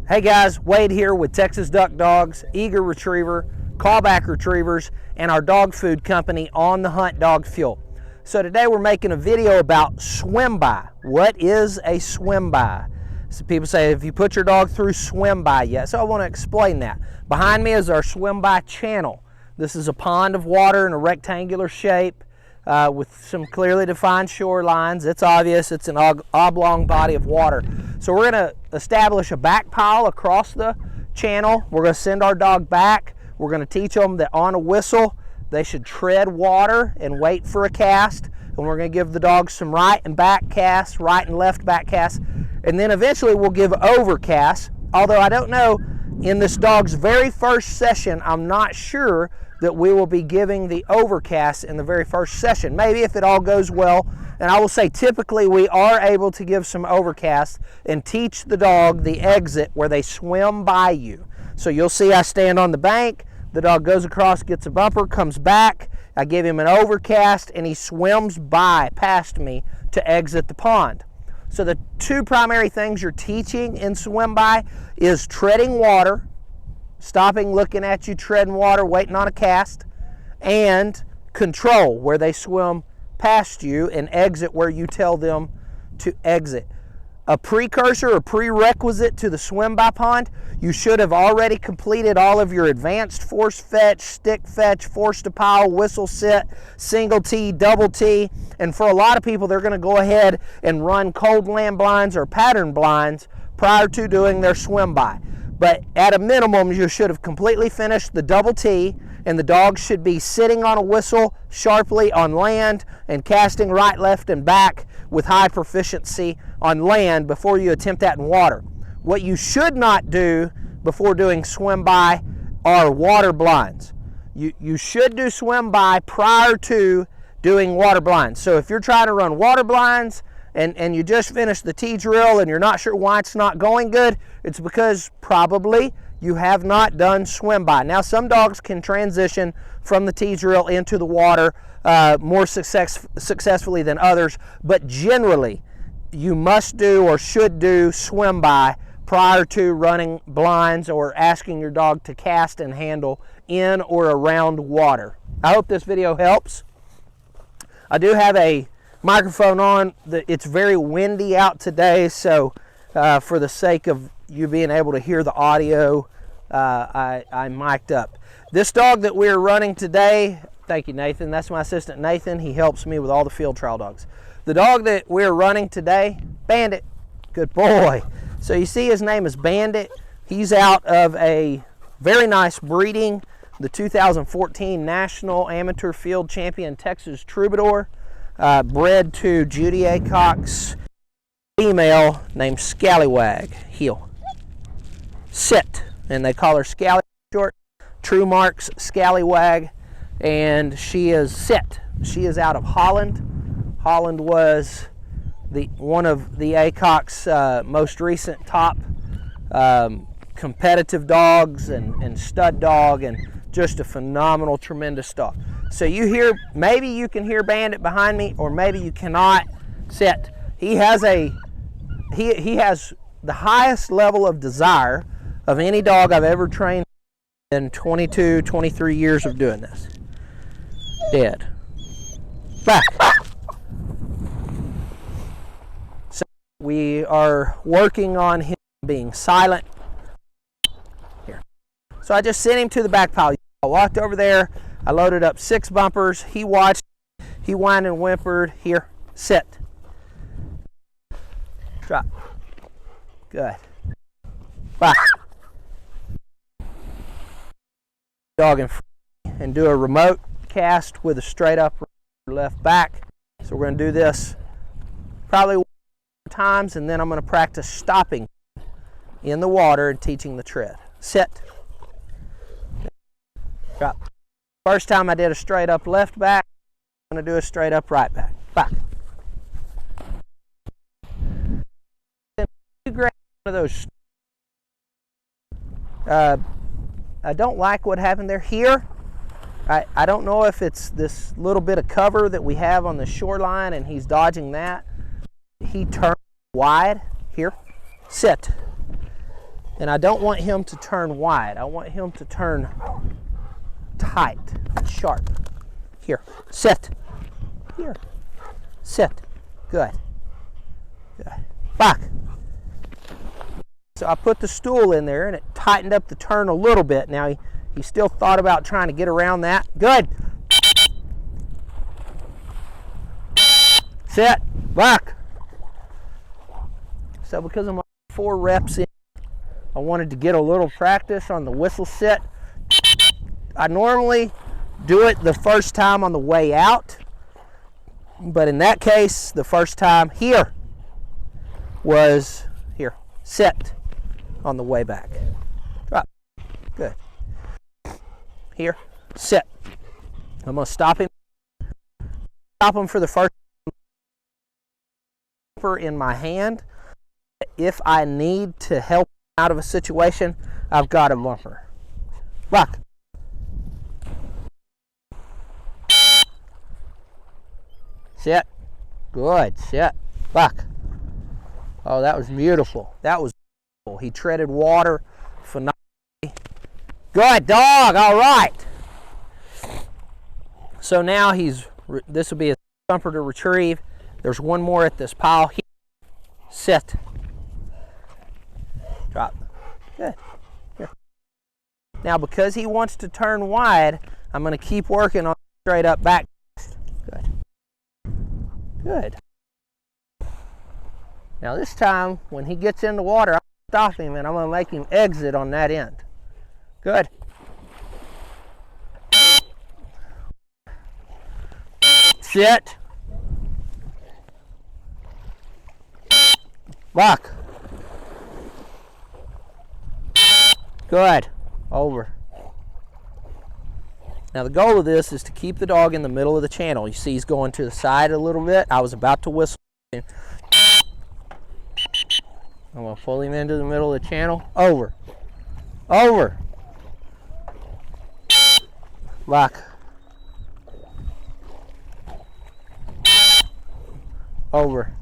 Hey guys, Wade here with Texas Duck Dogs, Eager Retriever, Callback Retrievers, and our dog food company On the Hunt Dog Fuel. So today we're making a video about swim by. What is a swim by? So people say, if you put your dog through swim by yet? So I want to explain that. Behind me is our swim by channel. This is a pond of water in a rectangular shape with some clearly defined shorelines. It's obvious it's an oblong body of water. So we're going to establish a back pile across the channel. We're going to send our dog back. We're going to teach them that on a whistle they should tread water and wait for a cast. And we're going to give the dogs some right and back casts, right and left back casts. And then eventually we'll give overcasts. Although I don't know, in this dog's very first session, I'm not sure that we will be giving the overcast in the very first session. Maybe if it all goes well. And I will say typically we are able to give some overcast and teach the dog the exit where they swim by you. So you'll see I stand on the bank, the dog goes across, gets a bumper, comes back, I give him an overcast, and he swims by past me to exit the pond. So the two primary things you're teaching in swim by is treading water, stopping, looking at you, treading water, waiting on a cast, and control, where they swim past you and exit where you tell them to exit. A precursor or prerequisite to the swim by pond, you should have already completed all of your advanced force fetch, stick fetch, force to pile, whistle sit, single T, double T, and for a lot of people they're going to go ahead and run cold land blinds or pattern blinds prior to doing their swim by. But at a minimum, you should have completely finished the double T, and the dog should be sitting on a whistle sharply on land and casting right, left, and back with high proficiency on land before you attempt that in water. What you should not do before doing swim by are water blinds. You should do swim by prior to doing water blinds. So if you're trying to run water blinds and you just finished the T drill and you're not sure why it's not going good, it's because probably you have not done swim by. Now some dogs can transition from the T drill into the water more successfully than others, but generally you must do or should do swim by prior to running blinds or asking your dog to cast and handle in or around water. I hope this video helps. I do have a microphone on. It's very windy out today, so for the sake of you being able to hear the audio, I mic'd up. This dog that we're running today, thank you Nathan, that's my assistant Nathan, he helps me with all the field trial dogs. The dog that we're running today, Bandit, good boy. So you see his name is Bandit. He's out of a very nice breeding, the 2014 National Amateur Field Champion Texas Troubadour, bred to Judy Aycock's female named Scallywag. Heel. Sit. And they call her Scally short. True Marks Scallywag. And she is sit. She is out of Holland. Holland was one of the Aycock's most recent top competitive dogs and stud dog, and just a phenomenal, tremendous dog. So maybe you can hear Bandit behind me, or maybe you cannot. Sit. He has he has the highest level of desire of any dog I've ever trained in 22, 23 years of doing this. Dead. Back. So we are working on him being silent. Here. So I just sent him to the back pile. I walked over there. I loaded up 6 bumpers. He watched. He whined and whimpered. Here. Sit. Drop. Good. Back. Dog in front and do a remote cast with a straight up left back. So we're going to do this probably 1 or 2 times, and then I'm going to practice stopping in the water and teaching the tread. Sit. Drop. First time I did a straight up left back, I'm going to do a straight up right back. Back. One of those. I don't like what happened there. Here, I don't know if it's this little bit of cover that we have on the shoreline and he's dodging that. He turned wide. Here, sit. And I don't want him to turn wide. I want him to turn tight, sharp. Here, sit. Here, sit. Good. Good. Back. So I put the stool in there and it tightened up the turn a little bit. Now he still thought about trying to get around that. Good. Sit. Back. So because I'm 4 reps in, I wanted to get a little practice on the whistle sit. I normally do it the first time on the way out, but in that case, the first time here was here, sit on the way back. Drop. Good. Here, sit. I'm going to stop him. Stop him for the first in my hand. If I need to help out of a situation, I've got a bumper. Lock. Sit. Good. Sit. Lock. Oh, that was beautiful. That was beautiful. He treaded water phenomenally. Good dog. All right. So now this will be a bumper to retrieve. There's one more at this pile here. Sit. Drop. Good. Here. Now, because he wants to turn wide, I'm going to keep working on straight up back. Good. Good. Now this time, when he gets in the water, I'll stop him and I'm going to make him exit on that end. Good. Sit. Lock. Good. Over. Now the goal of this is to keep the dog in the middle of the channel. You see he's going to the side a little bit. I was about to whistle. I'm going to pull him into the middle of the channel. Over. Over. Lock. Over.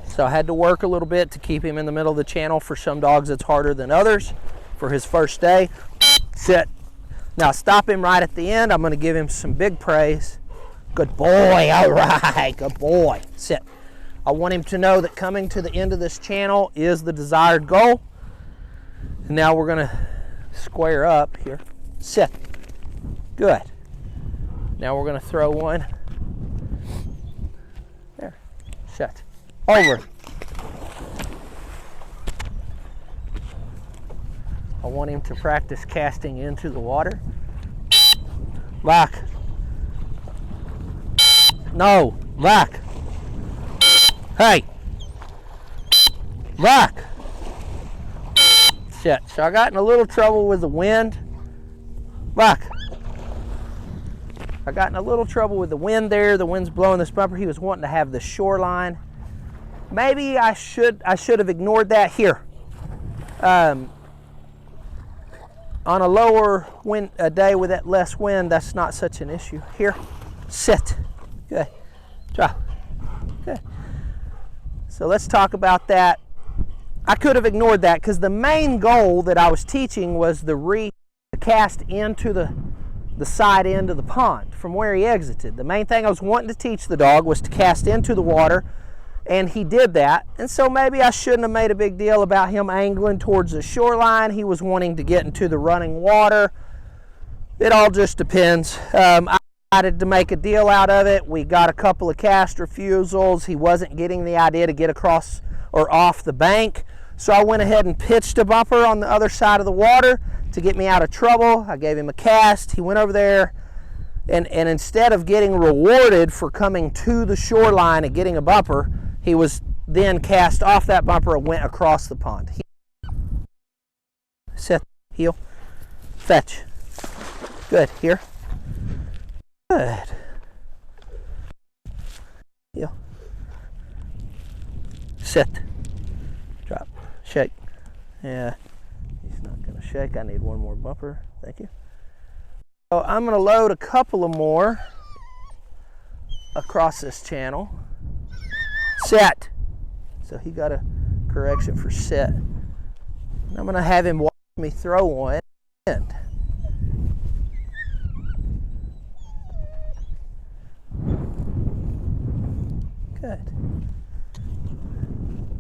So I had to work a little bit to keep him in the middle of the channel. For some dogs it's harder than others. For his first day, sit. Now stop him right at the end. I'm going to give him some big praise. Good boy, all right, good boy. Sit. I want him to know that coming to the end of this channel is the desired goal. And now we're going to square up here. Sit. Good. Now we're going to throw one. There. Sit. Over. I want him to practice casting into the water. Lock. No. Lock. Hey. Lock. Sit. So I got in a little trouble with the wind. Lock. I got in a little trouble with the wind there. The wind's blowing this bumper. He was wanting to have the shoreline. Maybe I should have ignored that here. On a lower wind, a day with that less wind, that's not such an issue. Here, sit. Good. Drop. Good. So let's talk about that. I could have ignored that because the main goal that I was teaching was the cast into the side end of the pond from where he exited. The main thing I was wanting to teach the dog was to cast into the water, and he did that. And so maybe I shouldn't have made a big deal about him angling towards the shoreline. He was wanting to get into the running water. It all just depends. I decided to make a deal out of it. We got a couple of cast refusals. He wasn't getting the idea to get across or off the bank. So I went ahead and pitched a bumper on the other side of the water to get me out of trouble. I gave him a cast. He went over there, and instead of getting rewarded for coming to the shoreline and getting a bumper, he was then cast off that bumper and went across the pond. Set, heel, fetch. Good, here. Good. Heel. Sit. Drop. Shake. Yeah, he's not going to shake. I need one more bumper. Thank you. So I'm going to load a couple of more across this channel. Set. So he got a correction for set. And I'm going to have him watch me throw one. Good.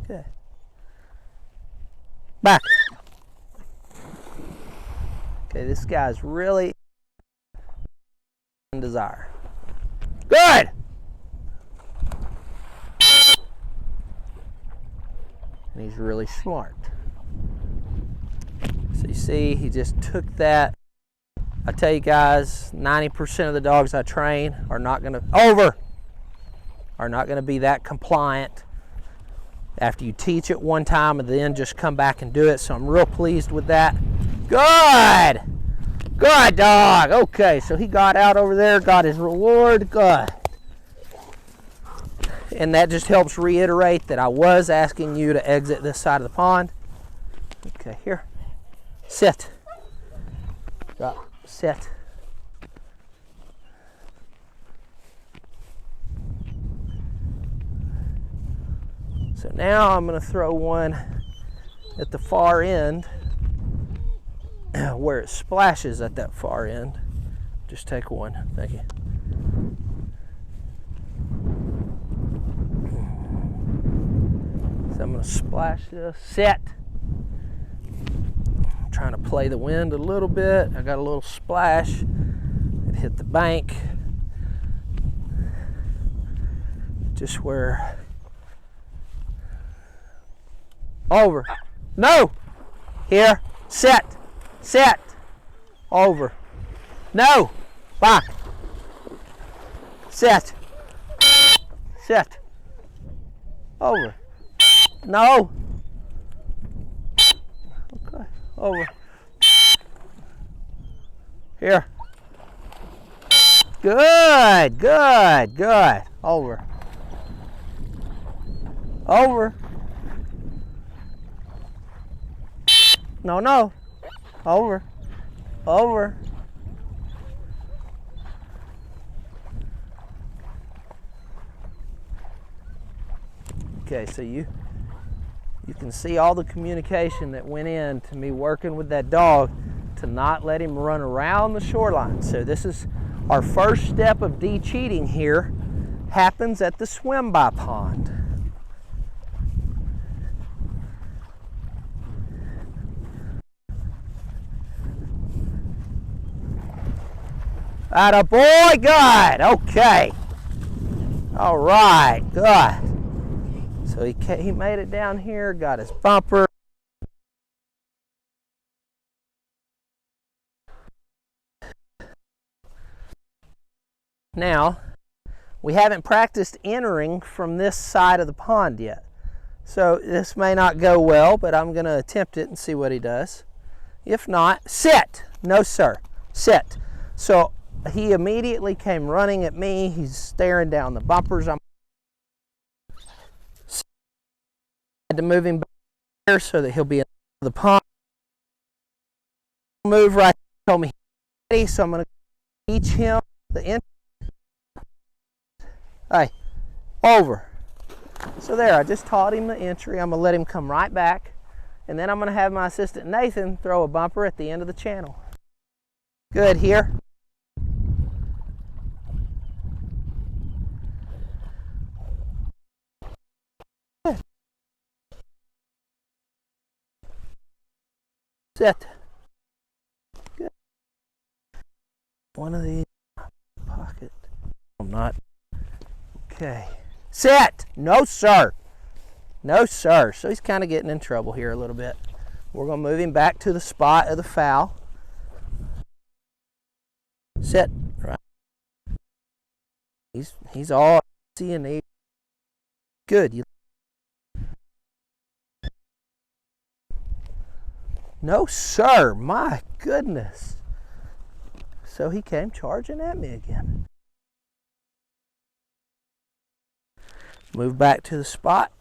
Good. Back. Okay, this guy's really in desire. Good. And he's really smart. So you see, he just took that. I tell you guys, 90% of the dogs I train are not going to be that compliant after you teach it one time and then just come back and do it. So I'm real pleased with that. Good. Good dog. Okay, so he got out over there, got his reward. Good. And that just helps reiterate that I was asking you to exit this side of the pond. Okay, here. Sit. Drop. Sit. So now I'm going to throw one at the far end where it splashes at that far end. Just take one. Thank you. So I'm going to splash this. Set. I'm trying to play the wind a little bit. I got a little splash. It hit the bank. Just where. Over. No. Here. Set. Set. Over. No. Back. Set. Set. Over. No. Okay. Over. Here. Good. Good. Good. Over. Over. No, no. Over. Over. Okay, so you can see all the communication that went in to me working with that dog to not let him run around the shoreline. So this is our first step of de-cheating here, happens at the swim-by pond. Atta boy, good. Okay. All right, good. So he made it down here, got his bumper. Now, we haven't practiced entering from this side of the pond yet. So this may not go well, but I'm going to attempt it and see what he does. If not, sit. No, sir. Sit. So he immediately came running at me. He's staring down the bumpers. I had to move him back there so that he'll be in the pond. Move right. Told me he's ready, so I'm going to teach him the entry. Hey, over. So there, I just taught him the entry. I'm going to let him come right back, and then I'm going to have my assistant Nathan throw a bumper at the end of the channel. Good. Here. Set. Good. One of these pocket. I'm not. Okay. Set. No, sir. No, sir. So he's kind of getting in trouble here a little bit. We're going to move him back to the spot of the foul. Set. Right. He's all seeing. Good. No, sir. My goodness. So he came charging at me again. Move back to the spot.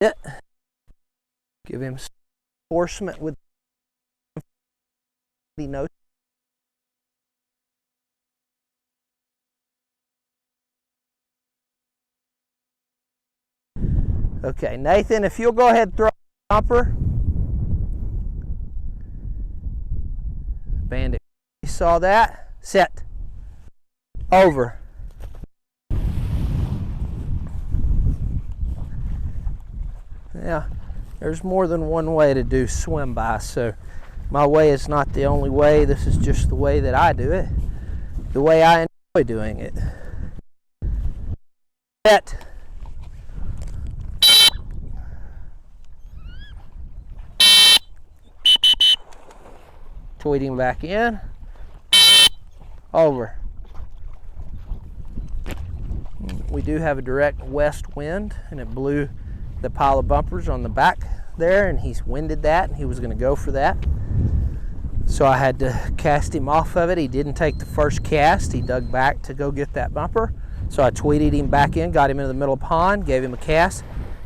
Give him enforcement with the no. Okay, Nathan, if you'll go ahead and throw a bumper. Bandit, you saw that? Set. Over. Yeah, there's more than one way to do swim by, so my way is not the only way. This is just the way that I do it, the way I enjoy doing it. Set. Tweeting back in. Over. We do have a direct west wind, and it blew the pile of bumpers on the back there, and he's winded that, and he was going to go for that. So I had to cast him off of it. He didn't take the first cast. He dug back to go get that bumper. So I tweeted him back in, got him into the middle of the pond, gave him a cast.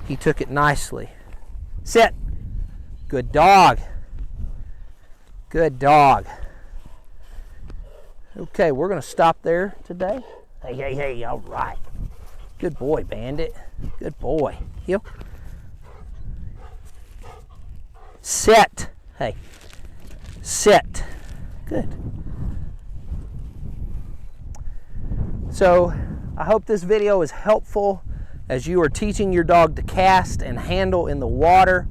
He took it nicely. Sit. Good dog. Good dog. Okay, we're going to stop there today. Hey, hey, hey, all right. Good boy, Bandit. Good boy. You. Sit. Hey. Sit. Good. So, I hope this video is helpful as you are teaching your dog to cast and handle in the water,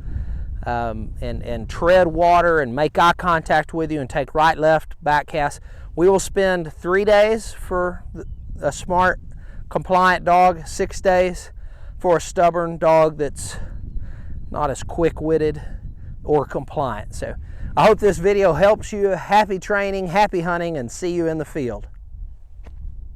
and tread water and make eye contact with you and take right, left, back cast. We will spend 3 days for a smart, compliant dog, 6 days for a stubborn dog that's not as quick-witted or compliant. So I hope this video helps you. Happy training, happy hunting, and see you in the field.